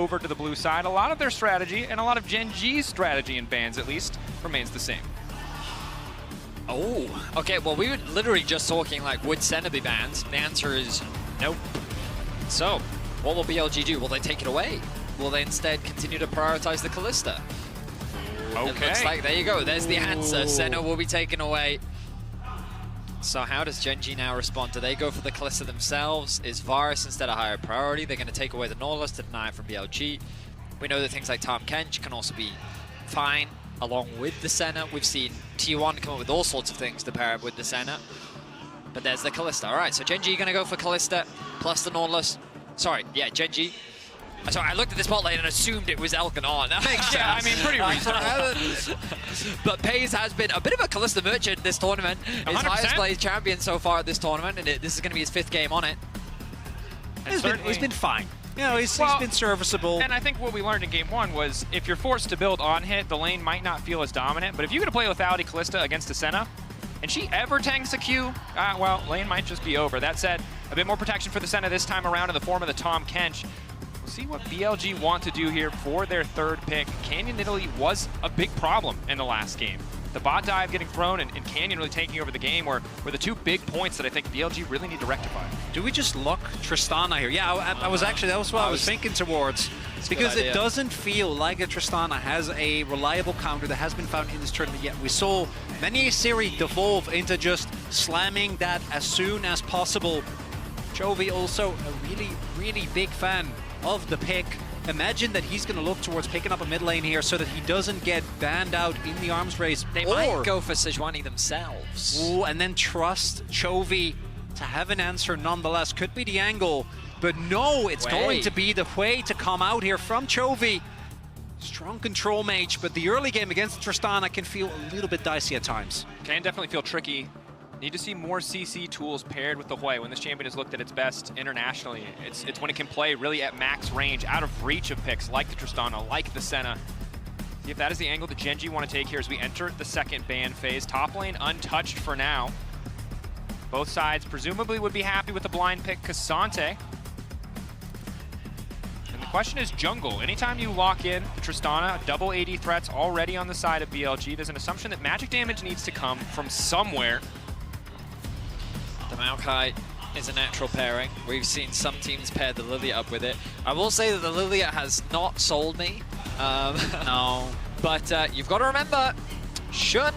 over to the blue side. A lot of their strategy, and a lot of Gen G's strategy in bans at least, remains the same. Oh, okay, well we were literally just talking like, would Senna be banned? The answer is nope. So, what will BLG do? Will they take it away? Will they instead continue to prioritize the Callista? Okay. It looks like, there you go, there's the answer. Senna will be taken away. So how does Gen G now respond? Do they go for the Callista themselves? Is Varus instead a higher priority? They're going to take away the Nautilus to deny it from BLG. We know that things like Tahm Kench can also be fine along with the Senna. We've seen T1 come up with all sorts of things to pair up with the Senna. But there's the Callista. All right, so Gen G going to go for Callista plus the Nautilus. Sorry, yeah, Gen G. Sorry, I looked at this bot lane and assumed it was Elkanon. Yeah, I mean, pretty reasonable. But Paze has been a bit of a Callista merchant this tournament. His 100%. highest played champion so far at this tournament, and this is going to be his 5th game on it. He's been fine. You know, he's been serviceable. And I think what we learned in Game 1 was if you're forced to build on hit, the lane might not feel as dominant. But if you're going to play lethality Callista against a Senna, and she ever tanks a Q, well, lane might just be over. That said, a bit more protection for the Senna this time around in the form of the Tahm Kench. We'll see what BLG want to do here for their 3rd pick. Canyon Italy was a big problem in the last game. The bot dive getting thrown and Canyon really taking over the game were the 2 big points that I think BLG really need to rectify. Do we just lock Tristana here? Yeah, I was actually, that was what I was thinking towards. Because it doesn't feel like a Tristana has a reliable counter that has been found in this tournament yet. We saw many a series devolve into just slamming that as soon as possible. Chovy also a really, really big fan of the pick. Imagine that he's going to look towards picking up a mid lane here so that he doesn't get banned out in the arms race. They might go for Sejuani themselves. Ooh, and then trust Chovy to have an answer nonetheless. Could be the angle, but no, it's going to be the way to come out here from Chovy. Strong control mage, but the early game against Tristana can feel a little bit dicey at times. Can definitely feel tricky. Need to see more CC tools paired with the Hui when this champion is looked at its best internationally. It's when it can play really at max range, out of reach of picks like the Tristana, like the Senna. See if that is the angle that Gen G want to take here as we enter the 2nd ban phase. Top lane untouched for now. Both sides presumably would be happy with the blind pick Cassante. And the question is jungle. Anytime you lock in the Tristana, double AD threats already on the side of BLG, there's an assumption that magic damage needs to come from somewhere. The Maokai is a natural pairing. We've seen some teams pair the Lilia up with it. I will say that the Lilia has not sold me. No. But you've got to remember, Shun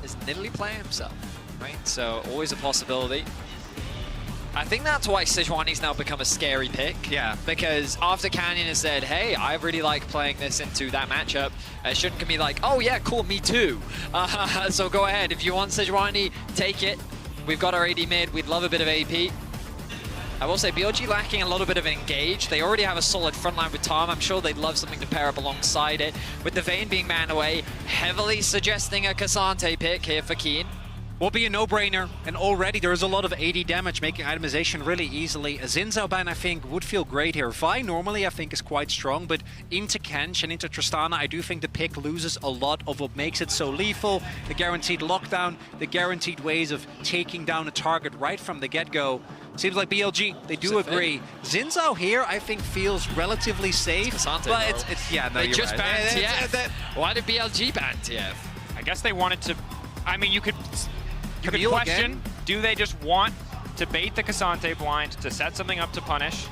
is Nidalee playing himself, right? So always a possibility. I think that's why Sejuani's now become a scary pick. Yeah. Because after Canyon has said, hey, I really like playing this into that matchup, Shun can be like, oh yeah, cool, me too. So go ahead, if you want Sejuani, take it. We've got our AD mid, we'd love a bit of AP. I will say BLG lacking a little bit of engage. They already have a solid frontline with Tahm. I'm sure they'd love something to pair up alongside it. With the Vayne being man away, heavily suggesting a Cassante pick here for Keen. Will be a no-brainer, and already there is a lot of AD damage, making itemization really easily. A Xin Zhao ban, I think, would feel great here. Vi normally, I think, is quite strong, but into Kench and into Tristana, I do think the pick loses a lot of what makes it so lethal. The guaranteed lockdown, the guaranteed ways of taking down a target right from the get-go. Seems like BLG, they do agree. Xin Zhao here, I think, feels relatively safe. It's Cassante, but bro. yeah, no, they you're just right. banned TF. Why did BLG ban TF? I guess they wanted to, I mean, you could Camille question, again? do they just want to bait the Cassante blind to set something up to punish?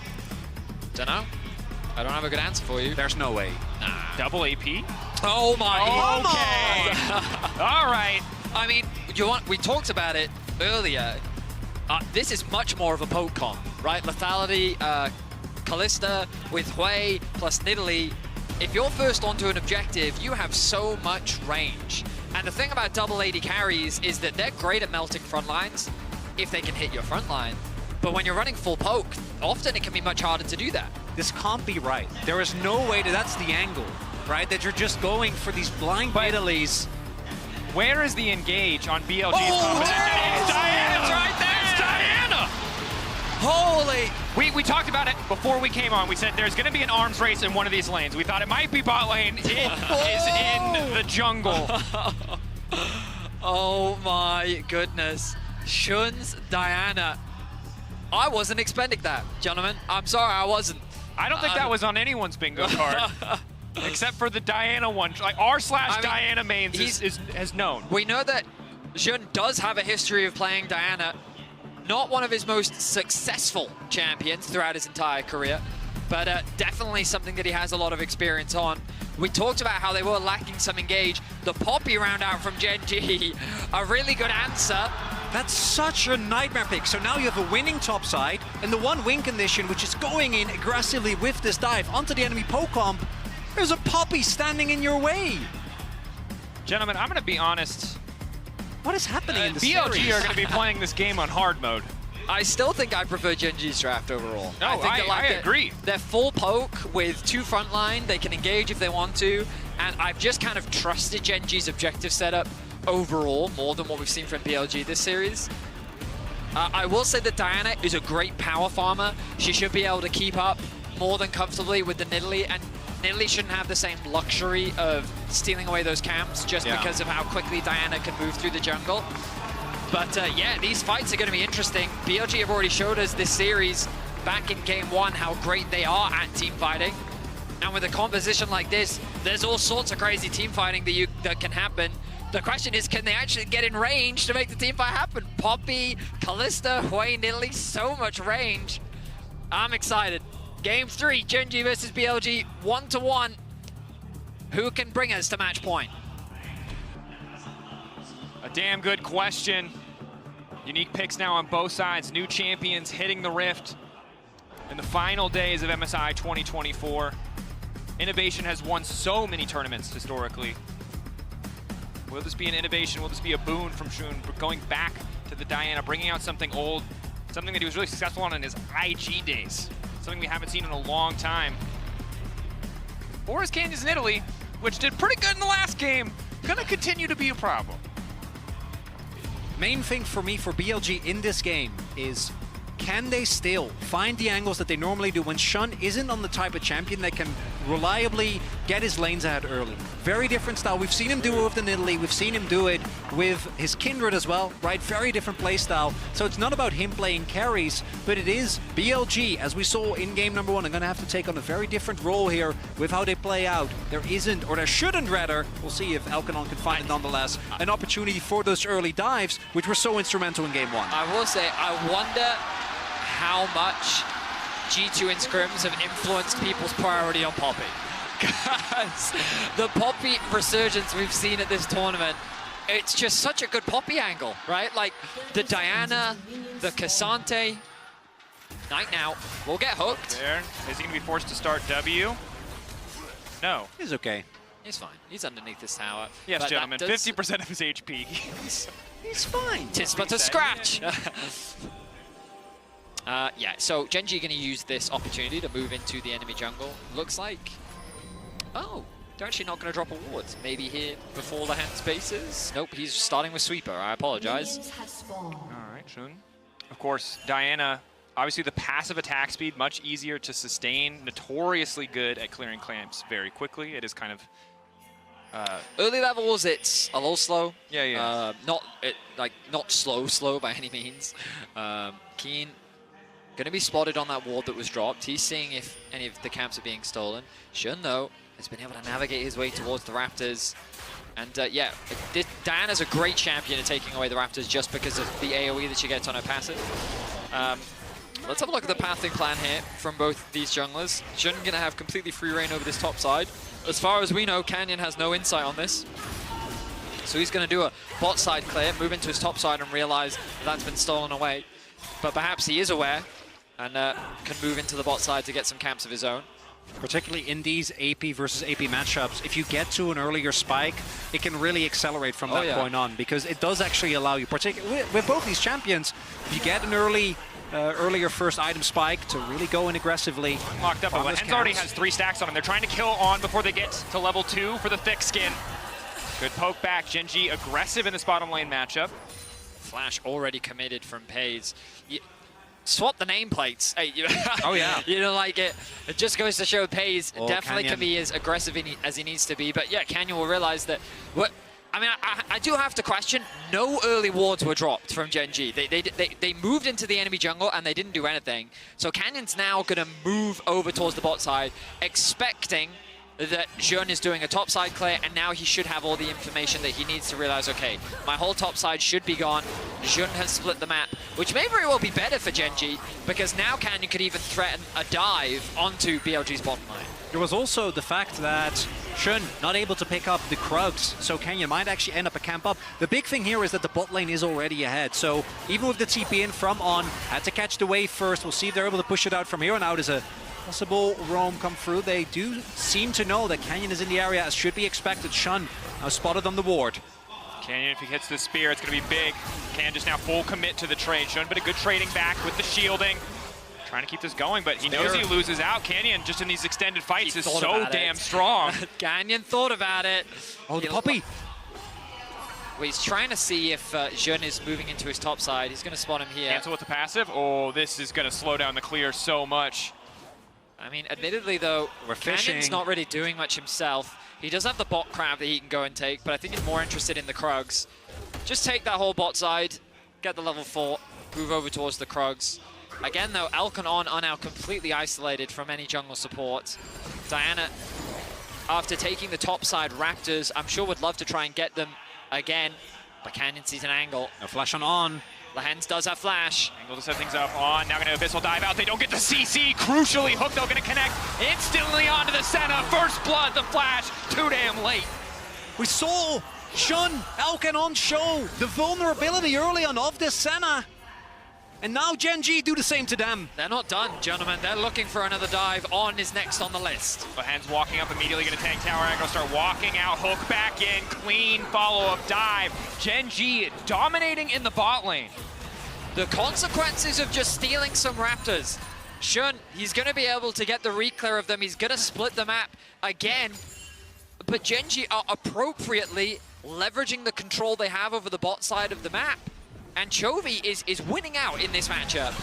Dunno. I don't have a good answer for you. There's no way. Nah. Double AP? Oh my god. Okay. All right. I mean, we talked about it earlier. This is much more of a poke comp, right? Lethality, Callista with Hui plus Nidalee. If you're first onto an objective, you have so much range. And the thing about double AD carries is that they're great at melting front lines if they can hit your front line. But when you're running full poke, often it can be much harder to do that. This can't be right. There is no way that's the angle, right? That you're just going for these blind Nidalees. Where is the engage on BLG's Oh, composition? It's Diana! It's right there! It's Diana! Holy! We talked about it before we came on. We said there's going to be an arms race in one of these lanes. We thought it might be bot lane. It is in the jungle. Oh my goodness. Shun's Diana. I wasn't expecting that, gentlemen. I'm sorry, I wasn't. I don't think that was on anyone's bingo card. Except for the Diana one. Like, r/Diana mains has known. We know that Jun does have a history of playing Diana. Not one of his most successful champions throughout his entire career, but definitely something that he has a lot of experience on. We talked about how they were lacking some engage. The Poppy round out from GENG, a really good answer. That's such a nightmare pick. So now you have a winning top side and the one win condition, which is going in aggressively with this dive onto the enemy Pocomp. There's a Poppy standing in your way. Gentlemen, I'm going to be honest. What is happening in the BLG series? are going to be playing this game on hard mode. I still think I prefer GENG's draft overall. No, I agree. They're full poke with 2 frontline. They can engage if they want to. And I've just kind of trusted GENG's objective setup overall more than what we've seen from BLG this series. I will say that Diana is a great power farmer. She should be able to keep up more than comfortably with the Nidalee, and Nidalee shouldn't have the same luxury of stealing away those camps just because of how quickly Diana can move through the jungle. But yeah, these fights are going to be interesting. BLG have already showed us this series back in game 1 how great they are at team fighting. And with a composition like this, there's all sorts of crazy team fighting that can happen. The question is, can they actually get in range to make the team fight happen? Poppy, Kalista, Hwei, Nidalee, so much range. I'm excited. Game 3, GENG versus BLG, 1-1. Who can bring us to match point? A damn good question. Unique picks now on both sides. New champions hitting the rift in the final days of MSI 2024. Innovation has won so many tournaments historically. Will this be an innovation? Will this be a boon from Shun going back to the Diana, bringing out something old, something that he was really successful on in his IG days, something we haven't seen in a long time? Or is Canyon's Nidalee, which did pretty good in the last game, gonna continue to be a problem? Main thing for me for BLG in this game is, can they still find the angles that they normally do when Shun isn't on the type of champion that can reliably get his lanes ahead early? Very different style. We've seen him do it with the Nidalee. We've seen him do it with his Kindred as well, right? Very different play style. So it's not about him playing carries, but it is BLG, as we saw in game number 1, are going to have to take on a very different role here with how they play out. There isn't, or there shouldn't rather, we'll see if Elkanon can find it nonetheless, an opportunity for those early dives, which were so instrumental in game 1. I will say, I wonder how much G2 and scrims have influenced people's priority on Poppy. Because the Poppy resurgence we've seen at this tournament, it's just such a good Poppy angle, right? Like the Diana, the Cassante. Night now will get hooked. There. Is he going to be forced to start W? No. He's okay. He's fine. He's underneath this tower. Yes, but gentlemen. 50% of his HP. He's fine. Tis but a scratch. Yeah, so GENG going to use this opportunity to move into the enemy jungle. Looks like, oh, they're actually not going to drop a ward. Maybe here before the hand spaces. Nope, he's starting with Sweeper. I apologize. All right, Shun. Of course, Diana, obviously the passive attack speed, much easier to sustain. Notoriously good at clearing clamps very quickly. It is kind of... early levels, it's a little slow. Yeah. Not slow by any means. Keen. Going to be spotted on that ward that was dropped. He's seeing if any of the camps are being stolen. Shun, though, has been able to navigate his way towards the Raptors. And yeah, Diana's a great champion at taking away the Raptors just because of the AoE that she gets on her passive. Let's have a look at the pathing plan here from both these junglers. Shun going to have completely free reign over this top side. As far as we know, Canyon has no insight on this. So he's going to do a bot side clear, move into his top side and realize that's been stolen away. But perhaps he is aware and can move into the bot side to get some camps of his own. Particularly in these AP versus AP matchups, if you get to an earlier spike, it can really accelerate from that point on, because it does actually allow you, particularly with both these champions, if you get an earlier first item spike to really go in aggressively. Locked up, but Hens already has 3 stacks on him. They're trying to kill on before they get to level 2 for the thick skin. Good poke back. GENG aggressive in this bottom lane matchup. Flash already committed from Pays. Swap the nameplates. Hey, oh yeah. You know, like it just goes to show Pays definitely Canyon can be as aggressive as he needs to be. But yeah, Canyon will realize that I mean, I do have to question, no early wards were dropped from GENG. They moved into the enemy jungle and they didn't do anything. So Canyon's now going to move over towards the bot side, expecting that Jeune is doing a top side clear, and now he should have all the information that he needs to realize, okay, my whole top side should be gone. Jeune has split the map, which may very well be better for GENG, because now Canyon could even threaten a dive onto BLG's bottom line. There was also the fact that Jeune not able to pick up the Krugs, so Canyon might actually end up a camp up. The big thing here is that the bot lane is already ahead, so even with the TP in from On, had to catch the wave first. We'll see if they're able to push it out from here on out as a possible roam come through. They do seem to know that Canyon is in the area, as should be expected. Shun now spotted on the ward. Canyon, if he hits the spear, it's going to be big. Canyon just now full commit to the trade. Shun, but a good trading back with the shielding. Trying to keep this going, but he knows he loses out. Canyon, just in these extended fights, is so damn strong. Canyon thought about it. Oh, the puppy. Well, he's trying to see if Jeune is moving into his top side. He's going to spot him here. Cancel with the passive. Oh, this is going to slow down the clear so much. I mean, admittedly, though, Canyon's not really doing much himself. He does have the bot crab that he can go and take, but I think he's more interested in the Krugs. Just take that whole bot side, get the level 4, move over towards the Krugs. Again, though, Elk and On are now completely isolated from any jungle support. Diana, after taking the top side, Raptors, I'm sure would love to try and get them again, but Canyon sees an angle. No flash on. Lehens does have flash. Angle to set things up. On, now going to Abyssal dive out. They don't get the CC. Crucially, Hook, though, going to connect instantly onto the Senna. First blood, the flash, too damn late. We saw Shun, Elk and On show the vulnerability early on of this Senna. And now GENG do the same to them. They're not done, gentlemen. They're looking for another dive. On is next on the list. Lehens walking up, immediately going to tank tower angle, start walking out. Hook back in, clean follow-up dive. GENG dominating in the bot lane. The consequences of just stealing some Raptors. Shun, he's going to be able to get the reclear of them. He's going to split the map again. But GENG are appropriately leveraging the control they have over the bot side of the map. And Chovy is winning out in this matchup.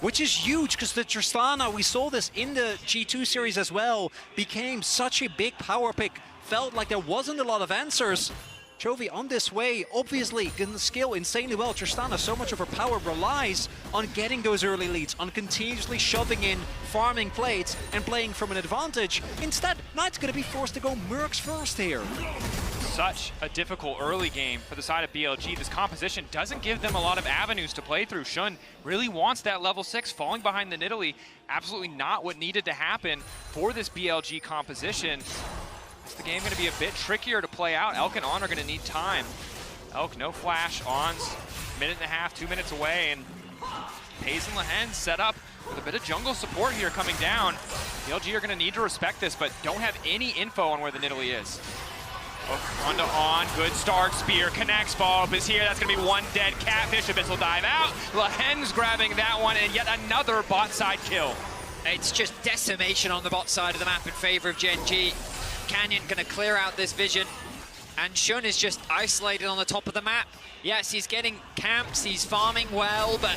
Which is huge, because the Tristana, we saw this in the G2 series as well, became such a big power pick. Felt like there wasn't a lot of answers. Chovy on this way, obviously can skill insanely well. Tristana, so much of her power relies on getting those early leads, on continuously shoving in, farming plates, and playing from an advantage. Instead, Knight's going to be forced to go Mercs first here. Such a difficult early game for the side of BLG. This composition doesn't give them a lot of avenues to play through. Shun really wants that level 6, falling behind the Nidalee. Absolutely not what needed to happen for this BLG composition. Is the game going to be a bit trickier to play out? Elk and On are going to need time. Elk, no flash. On's minute and a half, 2 minutes away, and Paze and Lehens set up with a bit of jungle support here coming down. BLG are going to need to respect this, but don't have any info on where the Nidalee is. Oh, on to On, good start, spear connects, follow-up is here, that's gonna be one dead Catfish, Abyssal dive out, Lehens grabbing that one, and yet another bot side kill. It's just decimation on the bot side of the map in favor of GENG. Canyon gonna clear out this vision, and Shun is just isolated on the top of the map. Yes, he's getting camps, he's farming well, but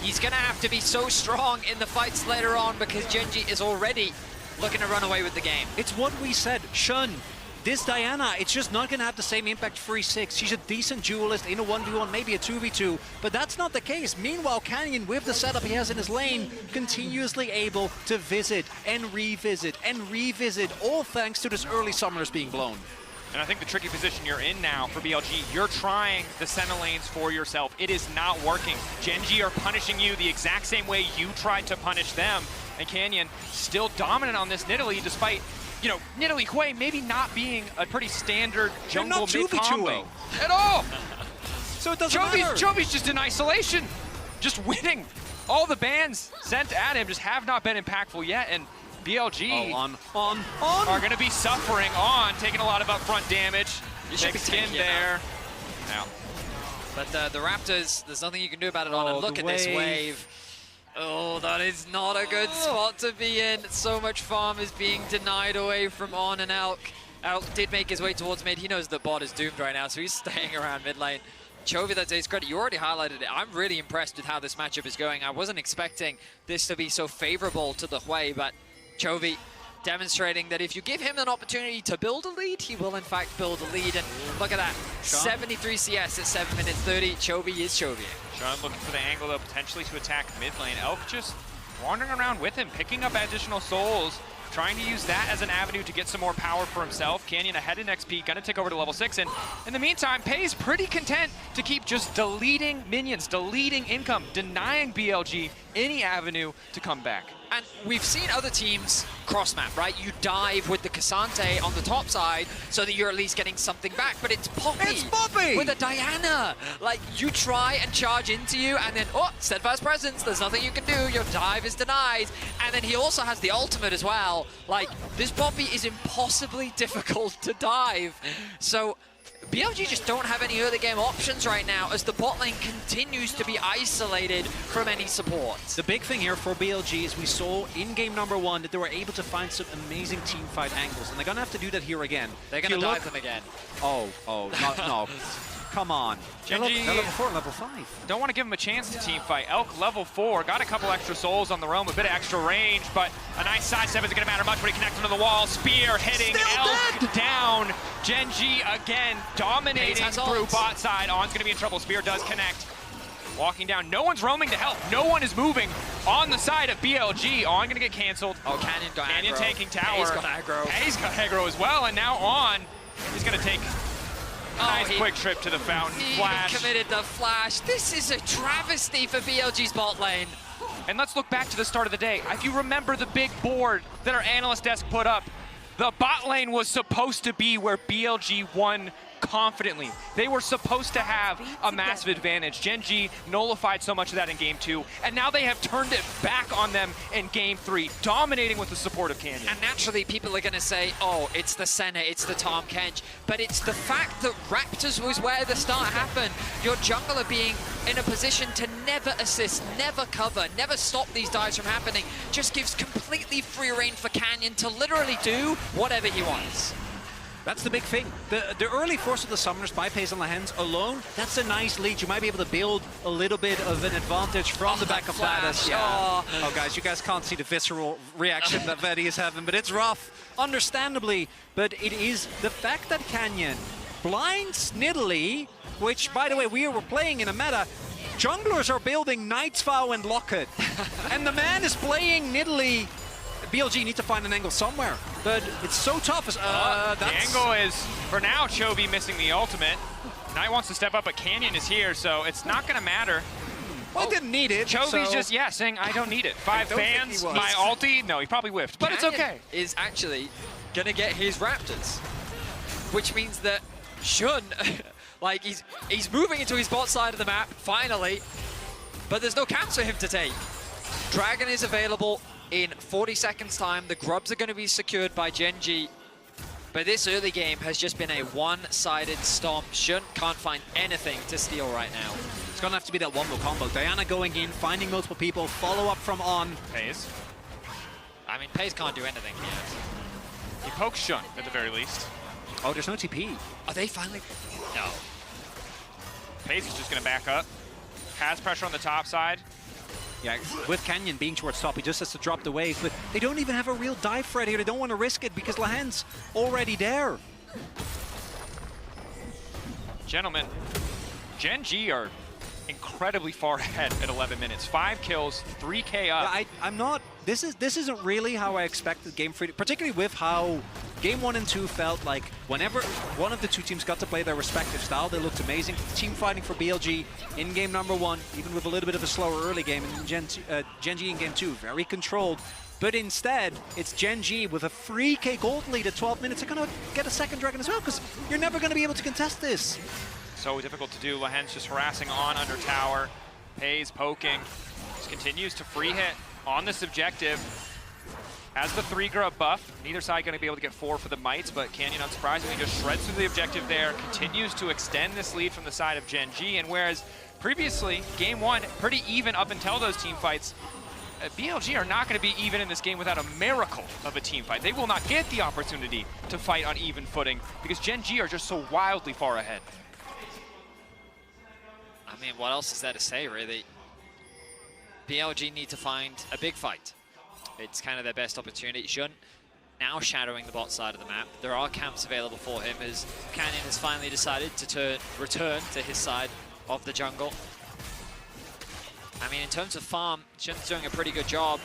he's gonna have to be so strong in the fights later on because GENG is already looking to run away with the game. It's what we said, Shun. This Diana, it's just not going to have the same impact 3-6. She's a decent duelist in a 1v1, maybe a 2v2, but that's not the case. Meanwhile, Canyon, with the setup he has in his lane, continuously able to visit and revisit, all thanks to this early summoners being blown. And I think the tricky position you're in now for BLG, you're trying the Senna lanes for yourself. It is not working. GENG are punishing you the exact same way you tried to punish them, and Canyon still dominant on this Nidalee despite, you know, Nidalee Hui maybe not being a pretty standard jungle mid-combo at all. So it doesn't matter. Chovy's just in isolation, just winning. All the bans sent at him just have not been impactful yet, and BLG are going to be suffering On, taking a lot of upfront damage. You should be skin there. Now. But the Raptors, there's nothing you can do about it On, and look at this wave. Oh, that is not a good spot to be in. So much farm is being denied away from On, and Elk. Elk did make his way towards mid. He knows the bot is doomed right now, so he's staying around mid lane. Chovy, that's his credit. You already highlighted it. I'm really impressed with how this matchup is going. I wasn't expecting this to be so favorable to the Hui, but Chovy demonstrating that if you give him an opportunity to build a lead, he will in fact build a lead. And look at that, Sean? 73 CS at 7 minutes 30. Chovy is Chovy. Sean looking for the angle, though, potentially to attack mid lane. Elk just wandering around with him, picking up additional souls, trying to use that as an avenue to get some more power for himself. Canyon ahead in XP, gonna take over to level 6, and in the meantime, Pei's pretty content to keep just deleting minions, deleting income, denying BLG any avenue to come back. And we've seen other teams cross-map, right? You dive with the Cassante on the top side so that you're at least getting something back, but it's Poppy! It's Poppy! With a Diana! Like, you try and charge into you, and then, oh, steadfast presence, there's nothing you can do, your dive is denied, and then he also has the ultimate as well. Like, this Poppy is impossibly difficult to dive. So, BLG just don't have any early game options right now as the bot lane continues to be isolated from any support. The big thing here for BLG is we saw in game number 1 that they were able to find some amazing team fight angles, and they're gonna have to do that here again. They're gonna dive them again. Oh, no. Come on. GENG, They're level 4, level 5. don't want to give him a chance to team fight. Elk level 4, got a couple extra souls on the roam, a bit of extra range, but a nice side step isn't going to matter much when he connects onto the wall. Spear hitting Elk down. GENG again dominating through bot side. On's going to be in trouble. Spear does connect. Walking down. No one's roaming to help. No one is moving on the side of BLG. On going to get canceled. Oh, Canyon got Canyon aggro. taking tower. Pei's got aggro. Pei's got aggro as well, and now On is going to take a nice quick trip to the fountain. He Flash. committed the flash. This is a travesty for BLG's bot lane. And let's look back to the start of the day. If you remember the big board that our analyst desk put up, the bot lane was supposed to be where BLG won confidently. They were supposed to have a massive advantage. GENG nullified so much of that in game 2, and now they have turned it back on them in game 3, dominating with the support of Canyon. And naturally, people are going to say, oh, it's the Senna, it's the Tahm Kench. But it's the fact that Raptors was where the start happened. Your jungler being in a position to never assist, never cover, never stop these dives from happening, just gives completely free reign for Canyon to literally do whatever he wants. That's the big thing. The early force of the summoners by Pei's and Lahens alone, that's a nice lead. You might be able to build a little bit of an advantage from the back of that. Yeah. Oh, guys, you guys can't see the visceral reaction that Vedi is having, but it's rough, understandably. But it is the fact that Canyon blinds Nidalee, which, by the way, we were playing in a meta. Junglers are building Knight's Vow and Locket, and the man is playing Nidalee. BLG need to find an angle somewhere, but it's so tough. The angle is, for now, Chovy missing the ultimate. Knight wants to step up, but Canyon is here, so it's not going to matter. Well, didn't need it. Chovy's just, saying, I don't need it. 5 fans, my ulti. No, he probably whiffed, but Canyon it's okay. Is actually going to get his Raptors, which means that Shun, like, he's moving into his bot side of the map, finally, but there's no camps for him to take. Dragon is available in 40 seconds time. The grubs are going to be secured by GENG, but this early game has just been a one-sided stomp. Shun can't find anything to steal right now. It's going to have to be that one-more combo. Diana going in, finding multiple people, follow-up from On. Pei's. I mean, Pei's can't do anything yet. He pokes Shun, at the very least. Oh, there's no TP. Are they finally? No. Pei's is just going to back up. Has pressure on the top side. Yeah, with Canyon being towards top, he just has to drop the wave, but they don't even have a real dive threat here. They don't want to risk it because Lahan's already there. Gentlemen, GENG are incredibly far ahead at 11 minutes. 5 kills, 3K up. Yeah, I'm not. This isn't really how I expected Game 3, particularly with how Game 1 and 2 felt like whenever one of the two teams got to play their respective style, they looked amazing. Team fighting for BLG in game number 1, even with a little bit of a slower early game, and GENG in game 2, very controlled. But instead, it's GENG with a 3K gold lead at 12 minutes. They're going to get a second dragon as well, because you're never going to be able to contest this. So difficult to do. Lahen's just harassing On under tower. Pei's poking. Just continues to free hit on this objective. Has the 3 grub buff. Neither side going to be able to get 4 for the mites, but Canyon, unsurprisingly, just shreds through the objective there. Continues to extend this lead from the side of GENG. And whereas previously, game 1, pretty even up until those team fights, BLG are not going to be even in this game without a miracle of a team fight. They will not get the opportunity to fight on even footing because GENG are just so wildly far ahead. I mean, what else is there to say, really? BLG need to find a big fight. It's kind of their best opportunity. Shun now shadowing the bot side of the map. There are camps available for him as Canyon has finally decided to return to his side of the jungle. I mean, in terms of farm, Shun's doing a pretty good job,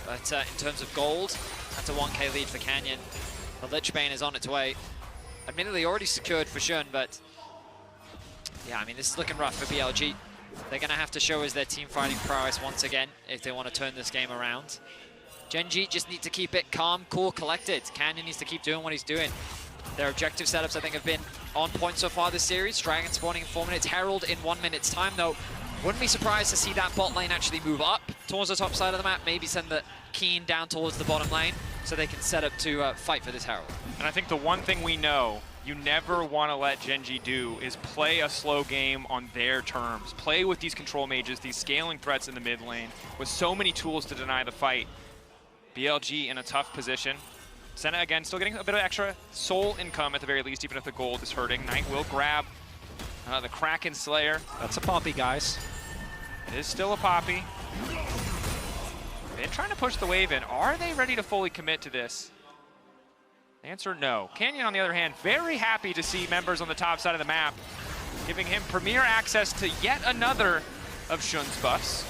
but in terms of gold, that's a 1k lead for Canyon. The Lich Bane is on its way. Admittedly already secured for Shun, but yeah, I mean, this is looking rough for BLG. They're going to have to show us their team fighting prowess once again if they want to turn this game around. GENG just need to keep it calm, cool, collected. Canyon needs to keep doing what he's doing. Their objective setups, I think, have been on point so far this series. Dragon spawning in 4 minutes, Herald in 1 minute's time, though. Wouldn't be surprised to see that bot lane actually move up towards the top side of the map, maybe send the Keen down towards the bottom lane so they can set up to fight for this Herald. And I think the one thing we know you never want to let GENG do is play a slow game on their terms. Play with these control mages, these scaling threats in the mid lane, with so many tools to deny the fight. BLG in a tough position. Senna, again, still getting a bit of extra soul income at the very least, even if the gold is hurting. Knight will grab the Kraken Slayer. That's a poppy, guys. It is still a poppy. They're trying to push the wave in. Are they ready to fully commit to this? Answer, no. Canyon, on the other hand, very happy to see members on the top side of the map, giving him premier access to yet another of Shun's buffs.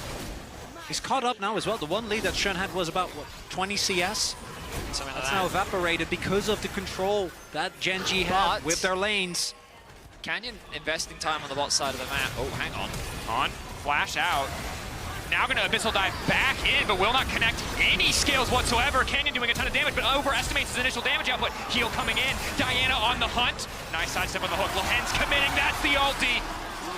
He's caught up now as well. The one lead that Shun had was about, what, 20 CS? That's now evaporated because of the control that GENG had with their lanes. Canyon investing time on the bot side of the map. Oh, hang on. Flash out. Now going to Abyssal Dive back in, but will not connect any skills whatsoever. Canyon doing a ton of damage, but overestimates his initial damage output. Heal coming in. Diana on the hunt. Nice sidestep on the hook. Lahen's committing. That's the ulti.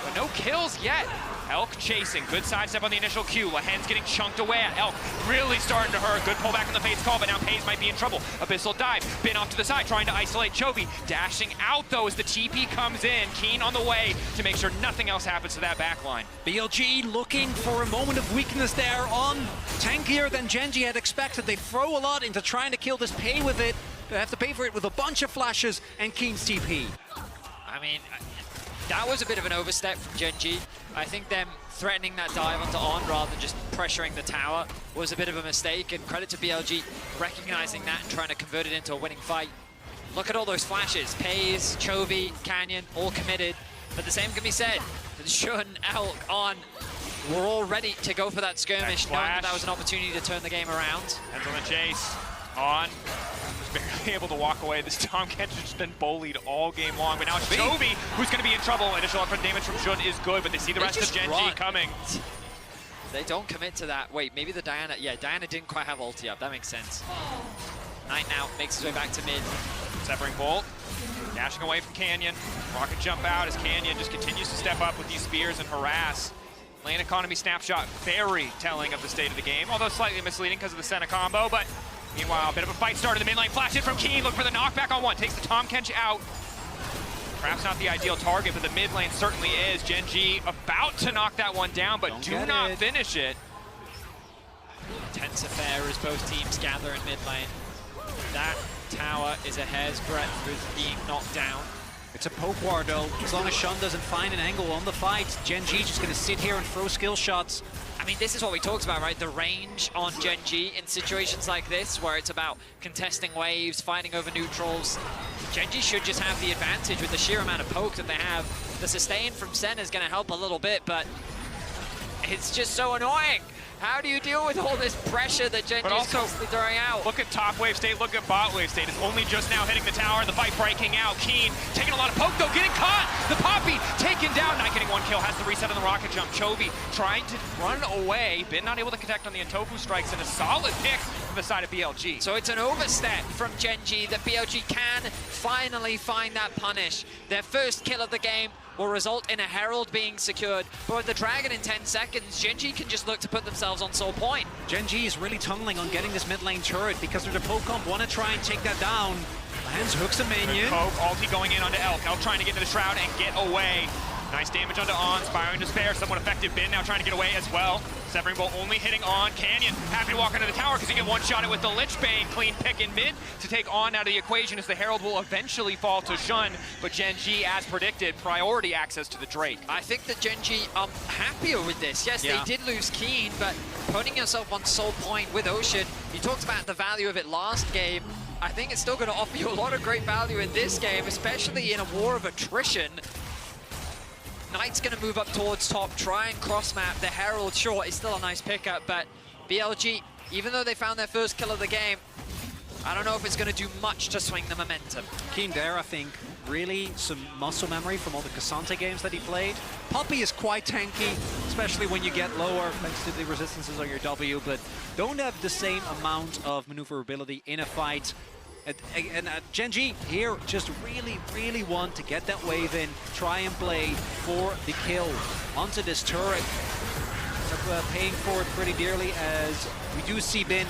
But no kills yet. Elk chasing. Good sidestep on the initial Q. Lahen's getting chunked away at Elk. Really starting to hurt. Good pullback on the face call, but now Pays might be in trouble. Abyssal Dive. Bin off to the side, trying to isolate Chovy. Dashing out, though, as the TP comes in. Keen on the way to make sure nothing else happens to that backline. BLG looking for a moment of weakness there on tankier than GENG had expected. They throw a lot into trying to kill this, pay with it. They have to pay for it with a bunch of flashes and Keen's TP. I mean, that was a bit of an overstep from GENG. I think them threatening that dive onto On rather than just pressuring the tower was a bit of a mistake, and credit to BLG recognizing that and trying to convert it into a winning fight. Look at all those flashes. Pays, Chovy, Canyon, all committed. But the same can be said that Shun, Elk, On were all ready to go for that skirmish, knowing that was an opportunity to turn the game around. Hands on the chase. On. Barely able to walk away. This Tahm Kench has just been bullied all game long, but now it's Chovy who's going to be in trouble. Initial upfront damage from Shun is good, but they see the rest of GENG coming. They don't commit to that. Wait, maybe the Diana, yeah, Diana didn't quite have ulti up. That makes sense. Knight now makes his way back to mid. Severing Bolt, dashing away from Canyon. Rocket jump out as Canyon just continues to step up with these spears and harass. Lane economy snapshot, very telling of the state of the game, although slightly misleading because of the Senna combo, but meanwhile, a bit of a fight started in the mid lane. Flash in from Keen, look for the knockback on one. Takes the Tahm Kench out. Perhaps not the ideal target, but the mid lane certainly is. GENG about to knock that one down, but do not finish it. Tense affair as both teams gather in mid lane. That tower is a hair's breadth with being knocked down. It's a poke war though. As long as Shun doesn't find an angle on the fight, GENG just going to sit here and throw skill shots. I mean, this is what we talked about, right? The range on GENG in situations like this, where it's about contesting waves, fighting over neutrals. GENG should just have the advantage with the sheer amount of poke that they have. The sustain from Senna is going to help a little bit, but it's just so annoying. How do you deal with all this pressure that GENG is constantly throwing out? Look at top wave state, look at bot wave state. It's only just now hitting the tower, the fight breaking out. Keen taking a lot of poke though, getting caught. The Poppy taken down, not getting one kill, has the reset on the rocket jump. Chovy trying to run away, been not able to connect on the Intofu strikes, and a solid pick from the side of BLG. So it's an overstep from GENG that BLG can finally find that punish. Their first kill of the game will result in a Herald being secured. But with the Dragon in 10 seconds, GENG can just look to put themselves on soul point. GENG is really tunneling on getting this mid lane turret because they're the poke comp, want to try and take that down. Lands hooks a minion. Poke, ulti going in onto Elk. Elk trying to get into the Shroud and get away. Nice damage onto On, Spiring Despair, somewhat effective. Bin now trying to get away as well. Severing Bolt only hitting On. Canyon happy to walk into the tower because he can one-shot it with the Lich Bane. Clean pick in mid to take On out of the equation as the Herald will eventually fall to Shun. But GENG, as predicted, priority access to the Drake. I think that GENG are happier with this. Yes, they did lose Keen, but putting yourself on soul point with Ocean, you talked about the value of it last game. I think it's still going to offer you a lot of great value in this game, especially in a war of attrition. Knight's going to move up towards top, try and cross-map. The Herald, sure, is still a nice pickup, but BLG, even though they found their first kill of the game, I don't know if it's going to do much to swing the momentum. Keen there, I think, really some muscle memory from all the Cassante games that he played. Poppy is quite tanky, especially when you get lower thanks to the resistances on your W, but don't have the same amount of maneuverability in a fight. And GENG here just really want to get that wave in, try and play for the kill onto this turret. Paying for it pretty dearly as we do see Bin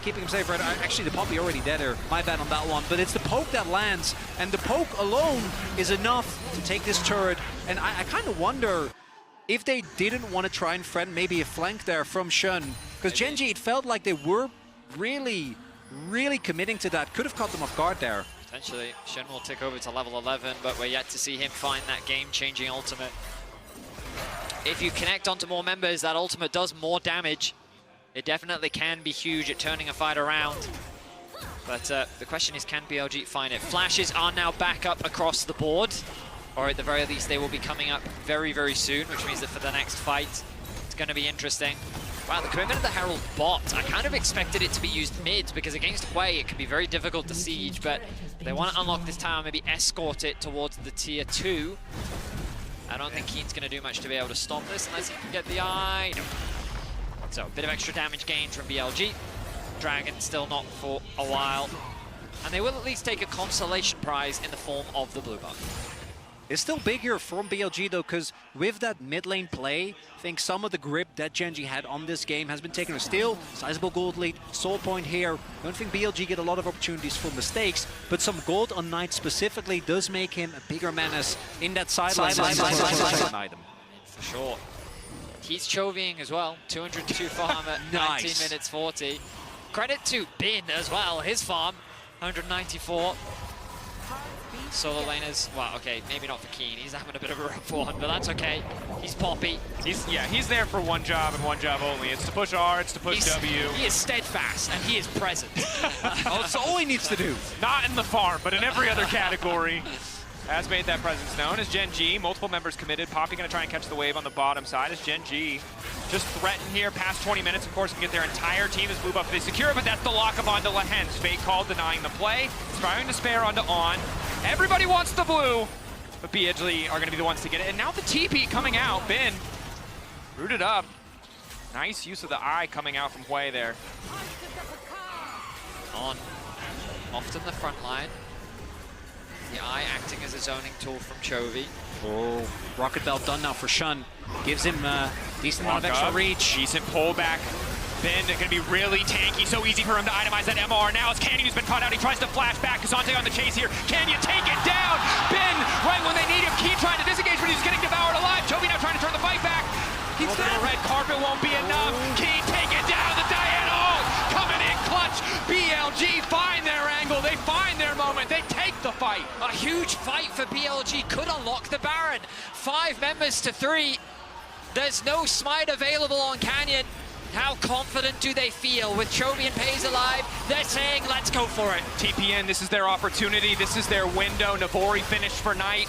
keeping him safe. Right? Actually, the Poppy already dead her. My bad on that one. But it's the poke that lands, and the poke alone is enough to take this turret. And I kind of wonder if they didn't want to try and threaten maybe a flank there from Shun. Because GENG, it felt like they were really committing to that. Could have caught them off guard there. Potentially, Shun will tick over to level 11, but we're yet to see him find that game-changing ultimate. If you connect onto more members, that ultimate does more damage. It definitely can be huge at turning a fight around. But the question is, can BLG find it? Flashes are now back up across the board, or at the very least, they will be coming up very soon, which means that for the next fight, it's going to be interesting. Wow, the commitment of the Herald bot, I kind of expected it to be used mid, because against Hwei, it can be very difficult to siege, but they want to unlock this tower, maybe escort it towards the tier 2. I don't think Keen's going to do much to be able to stop this unless he can get the eye. No. So, a bit of extra damage gained from BLG. Dragon still not for a while. And they will at least take a consolation prize in the form of the blue buff. It's still bigger from BLG though, because with that mid lane play, I think some of the grip that GENG had on this game has been taken. Still, sizable gold lead, soul point here. I don't think BLG get a lot of opportunities for mistakes, but some gold on Knight specifically does make him a bigger menace in that sideline item. For sure. He's chovying as well, 202 farm at 19 minutes 40. Credit to Bin as well, his farm, 194. Solo laners, well, okay, maybe not for Keen. He's having a bit of a rough one, but that's okay. He's Poppy. He's there for one job and one job only. It's to push R, it's to push W. He is steadfast, and he is present. That's all he needs to do. Not in the farm, but in every other category. Has made that presence known as GENG. Multiple members committed. Poppy going to try and catch the wave on the bottom side as GENG just threaten here past 20 minutes. Of course, can get their entire team as blue buff is secure, but that's the lockup onto Lehens. Fake call denying the play. Inspiring despair onto On. Everybody wants the blue, but BLG are going to be the ones to get it. And now the TP coming out. Bin rooted up. Nice use of the eye coming out from Hwei there. On. Often the front line. The eye acting as a zoning tool from Chovy. Oh, Rocket Belt done now for Shun. Gives him a decent amount of extra reach. Decent pullback. Bin going to be really tanky. So easy for him to itemize that MR. Now it's Canyon who's been caught out. He tries to flash back. Cassante on the chase here. Canyon take it down. Bin right when they need him. Keen trying to disengage, but he's getting devoured alive. Chovy now trying to turn the fight back. He's the red carpet won't be enough. Keen take it down. The diagonal coming in clutch. BLG find their angle. They find their moment. They take the fight. A huge fight for BLG could unlock the Baron. 5 members to 3. There's no smite available on Canyon. How confident do they feel with Chovy and Pays alive? They're saying, let's go for it. TPN, this is their opportunity. This is their window. Navori finished for Knight.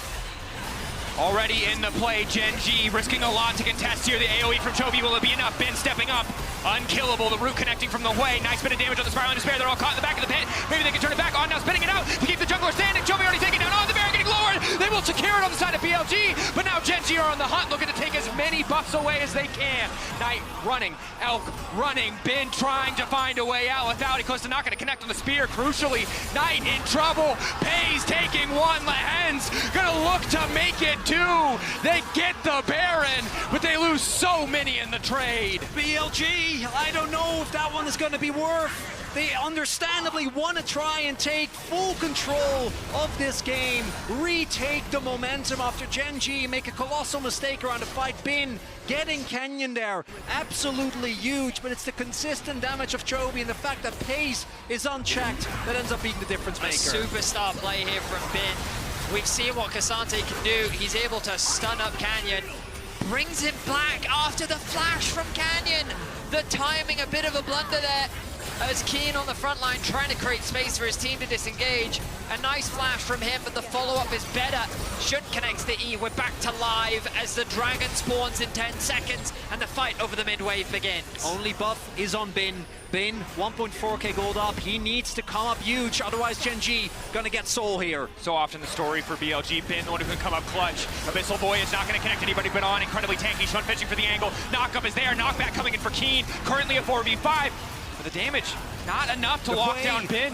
Already in the play, GENG risking a lot to contest here. The AoE from Chovy, will it be enough? Bin stepping up. Unkillable, the root connecting from the Hwei. Nice bit of damage on the Spiral and Despair. They're all caught in the back of the pit. Maybe they can turn it back. On now, spinning it out to keep the jungler standing. Chovy already taking down. On the Baron getting lowered. They will secure it on the side of BLG. But now GENG are on the hunt, looking to take as many buffs away as they can. Knight running. Elk running. Bin trying to find a way out without it. Close to not going to connect on the spear. Crucially, Knight in trouble. Pays taking one. Lehens going to look to make it 2. They get the Baron, but they lose so many in the trade. BLG, I don't know if that one is going to be worth. They understandably want to try and take full control of this game, retake the momentum after GENG make a colossal mistake around the fight. Bin getting Canyon there, absolutely huge, but it's the consistent damage of Chovy and the fact that Pace is unchecked that ends up being the difference maker. A superstar play here from Bin. We've seen what Cassante can do. He's able to stun up Canyon. Brings him back after the flash from Canyon. The timing, a bit of a blunder there. as Keen on the front line trying to create space for his team to disengage. A nice flash from him, but the follow-up is better. Shun connects the E. We're back to live as the Dragon spawns in 10 seconds and the fight over the mid-wave begins. Only buff is on Bin. Bin, 1.4k gold up. He needs to come up huge, otherwise GENG gonna get soul here. So often the story for BLG, Bin, the one who can come up clutch. Abyssal Voyage not going to connect anybody but on. Incredibly tanky. Shun fishing for the angle. Knockup is there. Knockback coming in for Keen. Currently a 4v5. But the damage, not enough to lock down Bin.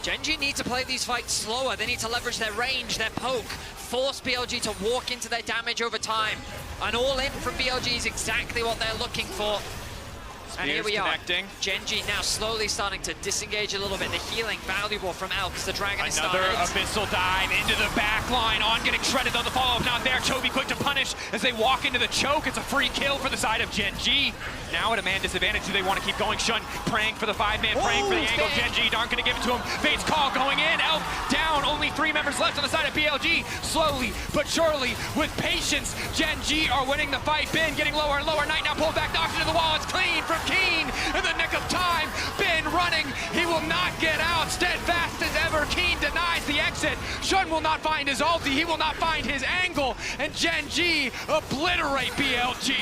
GENG need to play these fights slower. They need to leverage their range, their poke, force BLG to walk into their damage over time. An all-in from BLG is exactly what they're looking for. And here we connecting. are. GENG now slowly starting to disengage a little bit. The healing valuable from Elks. The Dragon is Another started. Abyssal dive into the back line. On getting shredded though, the follow-up not there. Chovy quick to punish as they walk into the choke. It's a free kill for the side of GENG. Now at a man disadvantage, do they want to keep going? Shun praying for the 5-man, praying for the angle. GENG aren't going to give it to him. Fate's call going in. Elk down. Only 3 members left on the side of BLG. Slowly but surely, with patience, GENG are winning the fight. Bin getting lower and lower. Knight now pulled back, knocked into the wall. It's clean from Keen in the nick of time. Bin running. He will not get out. Steadfast as ever. Keen denies the exit. Shun will not find his ulti. He will not find his angle. And GENG obliterate BLG.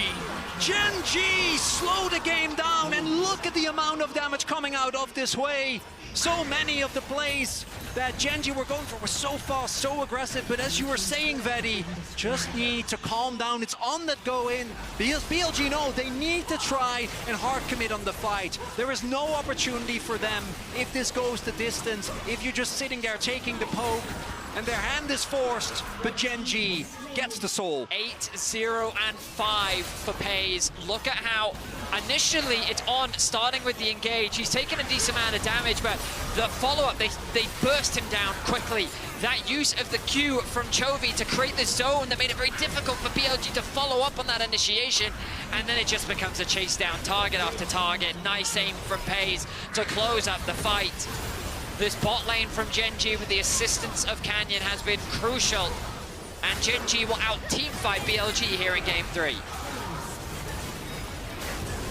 GENG slow the game down, and look at the amount of damage coming out of this way. So many of the plays that GENG were going for were so fast, so aggressive, but as you were saying, Vedi, just need to calm down. It's on that go in, because BLG know they need to try and hard commit on the fight. There is no opportunity for them if this goes the distance, if you're just sitting there taking the poke, and their hand is forced, but GENG gets the soul. 8-0 and 5 for Pays. Look at how initially it's on, starting with the engage. He's taken a decent amount of damage, but the follow-up, they burst him down quickly. That use of the Q from Chovy to create the zone that made it very difficult for BLG to follow up on that initiation, and then it just becomes a chase down, target after target. Nice aim from Pays to close up the fight. This bot lane from GENG with the assistance of Canyon has been crucial, and GENG will out-teamfight BLG here in Game 3.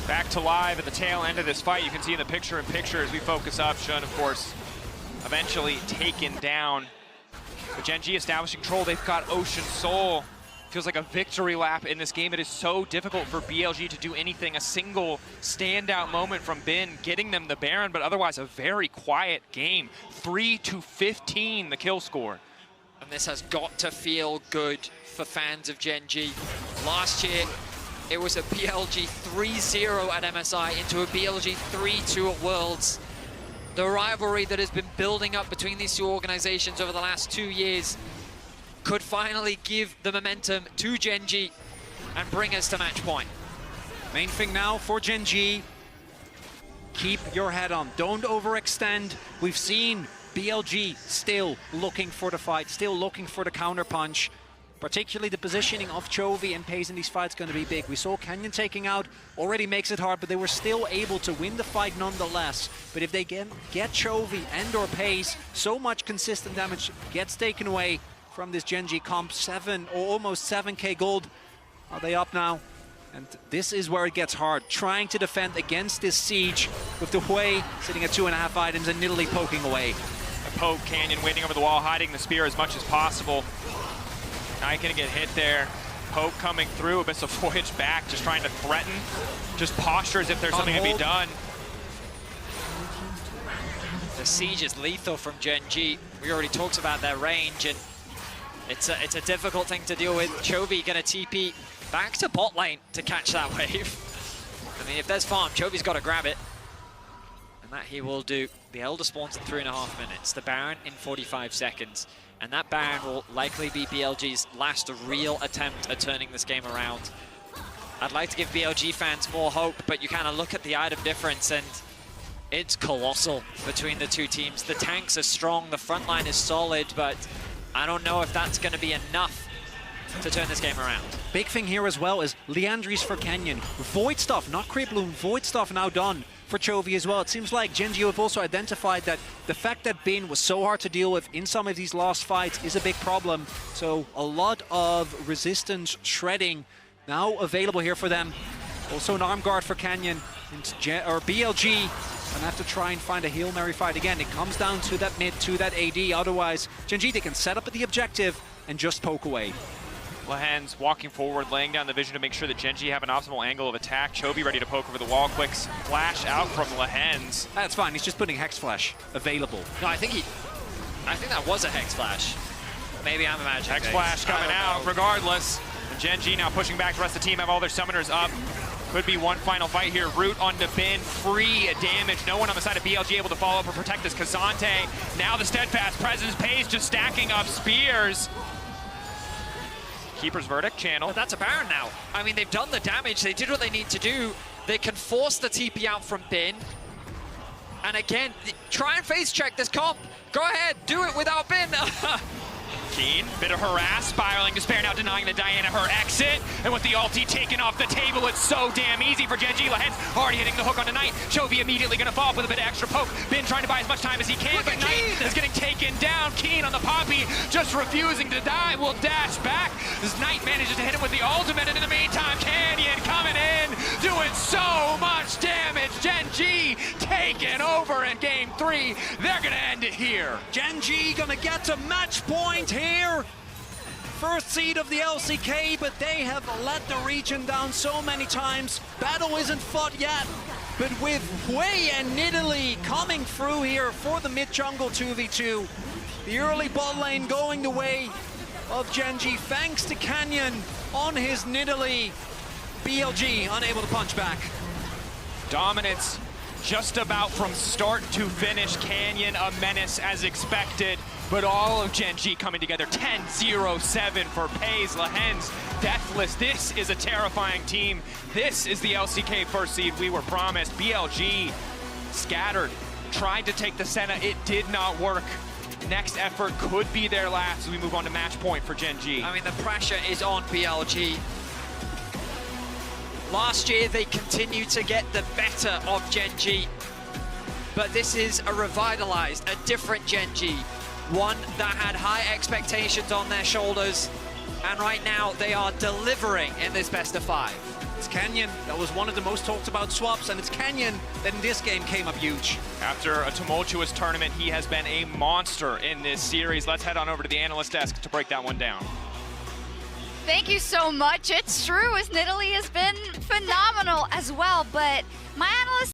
Back to live at the tail end of this fight. You can see in the picture-in-picture as we focus up, Shun, of course, eventually taken down. But GENG establishing control. They've got Ocean Soul. Feels like a victory lap in this game. It is so difficult for BLG to do anything. A single standout moment from Bin getting them the Baron, but otherwise a very quiet game. 3-15 the kill score. And this has got to feel good for fans of GENG. Last year, it was a BLG 3-0 at MSI into a BLG 3-2 at Worlds. The rivalry that has been building up between these two organizations over the last 2 years could finally give the momentum to GENG and bring us to match point. Main thing now for GENG, keep your head on. Don't overextend. We've seen BLG still looking for the fight, still looking for the counter punch. Particularly the positioning of Chovy and Pays in these fights going to be big. We saw Canyon taking out, already makes it hard, but they were still able to win the fight nonetheless. But if they get Chovy and or Pays, so much consistent damage gets taken away from this GENG comp. 7 or almost 7k gold. Are they up now? And this is where it gets hard. Trying to defend against this siege with the Hui sitting at 2.5 items and Nidalee poking away. A poke, Canyon waiting over the wall, hiding the spear as much as possible. Knight gonna get hit there. Poke coming through, Abyssal Voyage back, just trying to threaten. Just posture as if there's something to be done. The siege is lethal from GENG. We already talked about their range, and it's a difficult thing to deal with. Chovy gonna TP back to bot lane to catch that wave. I mean, if there's farm, Chovy's got to grab it. And that he will do. The Elder spawns in 3.5 minutes. The Baron in 45 seconds. And that Baron will likely be BLG's last real attempt at turning this game around. I'd like to give BLG fans more hope, but you kind of look at the item difference and it's colossal between the two teams. The tanks are strong, the front line is solid, but I don't know if that's going to be enough to turn this game around. Big thing here as well is Liandry's for Canyon. Void stuff, not Creep Bloom, Void stuff now done for Chovy as well. It seems like GENG have also identified that the fact that Bin was so hard to deal with in some of these last fights is a big problem. So a lot of resistance shredding now available here for them. Also an arm guard for Canyon. And BLG Gonna have to try and find a Hail Mary fight again. It comes down to that mid, to that AD. Otherwise, GENG, they can set up at the objective and just poke away. Lehens walking forward, laying down the vision to make sure that GENG have an optimal angle of attack. Chovy ready to poke over the wall. Quick flash out from Lehens. That's fine. He's just putting Hex Flash available. No, I think that was a Hex Flash. Maybe I'm imagining. Hex Flash coming out regardless. And GENG now pushing back. The rest of the team have all their summoners up. Could be one final fight here. Root onto Bin, free damage. No one on the side of BLG able to follow up or protect this. Kazante, now the steadfast presence. Pays just stacking up spears. Keeper's verdict channel. But that's a Baron now. I mean, they've done the damage. They did what they need to do. They can force the TP out from Bin. And again, try and face check this comp. Go ahead, do it without Bin. Keen, bit of harass, spiraling despair, now denying the Diana her exit. And with the ulti taken off the table, it's so damn easy for GENG. Lehens already hitting the hook on the Knight. Chovy immediately gonna fall up with a bit of extra poke. Bin trying to buy as much time as he can, but Knight is getting taken down. Keen on the Poppy, just refusing to die, will dash back. This Knight manages to hit him with the ultimate, and in the meantime, Canyon coming in, doing so much damage. GENG taking over in game 3. They're gonna end it here. GENG gonna get to match point here. First seed of the LCK, but they have let the region down so many times. Battle isn't fought yet, but with Hui and Nidalee coming through here for the mid-jungle 2v2, the early bot lane going the way of GENG thanks to Canyon on his Nidalee. BLG unable to punch back. Dominance just about from start to finish. Canyon a menace as expected, but all of GENG coming together. 10-0-7 for Pays. Lehens deathless. This is a terrifying team. This is the LCK first seed we were promised. BLG scattered, tried to take the Senna. It did not work. Next effort could be their last as we move on to match point for GENG. I mean, the pressure is on BLG. Last year, they continued to get the better of GENG, but this is a revitalized, a different GENG, one that had high expectations on their shoulders, and right now they are delivering in this best of 5. It's Canyon that was one of the most talked about swaps, and it's Canyon that in this game came up huge. After a tumultuous tournament, he has been a monster in this series. Let's head on over to the analyst desk to break that one down. Thank you so much. It's true, as Nidalee has been phenomenal as well, but my analyst